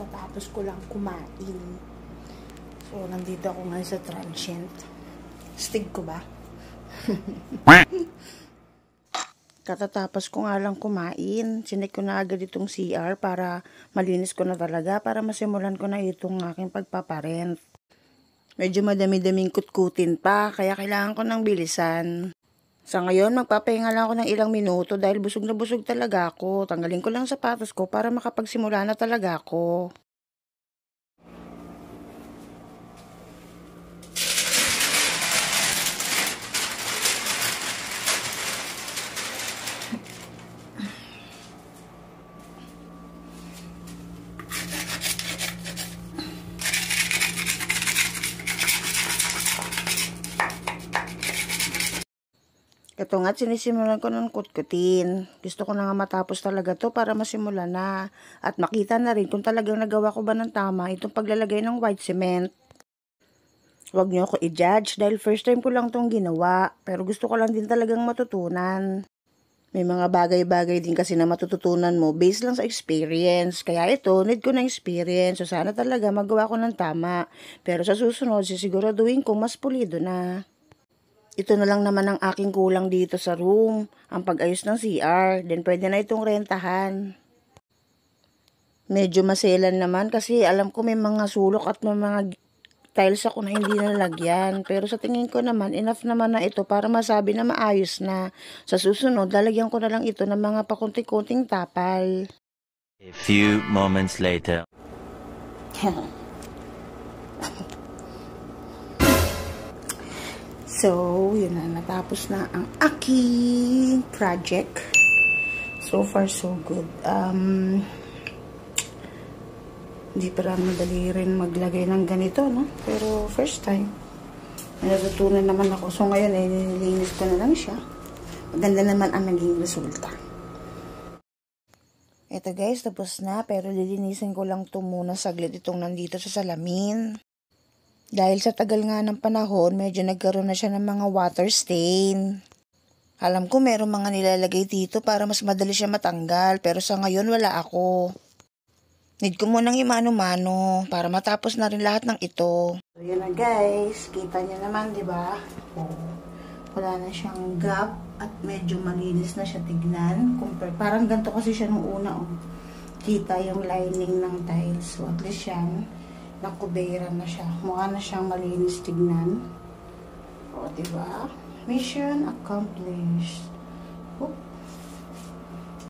Katatapos ko lang kumain. So, nandito ako ngayon sa transient. Stig ko ba? Katatapos ko nga lang kumain. Sinek ko na agad itong CR para malinis ko na talaga. Para masimulan ko na itong aking pagpaparent. Medyo madami-daming kutkutin pa. Kaya kailangan ko ng bilisan. Sa ngayon, magpapahinga lang ako ng ilang minuto dahil busog na busog talaga ako. Tanggalin ko lang sapatos ko para makapagsimula na talaga ako. Ito nga, sinisimulan ko ng kutkutin. Gusto ko na nga matapos talaga to para masimula na. At makita na rin kung talagang nagawa ko ba ng tama itong paglalagay ng white cement. Huwag niyo ako i-judge dahil first time ko lang tong ginawa. Pero gusto ko lang din talagang matutunan. May mga bagay-bagay din kasi na matututunan mo based lang sa experience. Kaya ito, need ko ng experience. So sana talaga magawa ko ng tama. Pero sa susunod, sisiguraduhin kong mas pulido na. Ito na lang naman ang aking kulang dito sa room, ang pag-ayos ng CR, then pwede na itong rentahan. Medyo maselan naman kasi alam ko may mga sulok at may mga tiles ako na hindi nalagyan. Pero sa tingin ko naman, enough naman na ito para masabi na maayos na. Sa susunod, lalagyan ko na lang ito ng mga pakunti-kunting tapal. A few moments later. So, yun na, natapos na ang aking project. So far, so good. Hindi pa madali rin maglagay ng ganito, no? Pero first time, natutunan naman ako. So ngayon, nililinis ko na lang siya. Maganda naman ang naging resulta. Ito guys, tapos na. Pero lilinisin ko lang ito muna saglit itong nandito sa salamin. Dahil sa tagal nga ng panahon, medyo nagkaroon na siya ng mga water stain. Alam ko meron mga nilalagay dito para mas madali siya matanggal, pero sa ngayon wala ako. Need ko munang imano-mano para matapos na rin lahat ng ito. So yun na guys, kita niyo naman, di ba? Wala na siyang gap at medyo malinis na siya tignan. Parang ganito kasi siya nung una. Oh. Kita yung lining ng tiles. So at least yan. Nakubera na siya. Mukha na siyang malinis tignan. O, diba? Mission accomplished. Oop.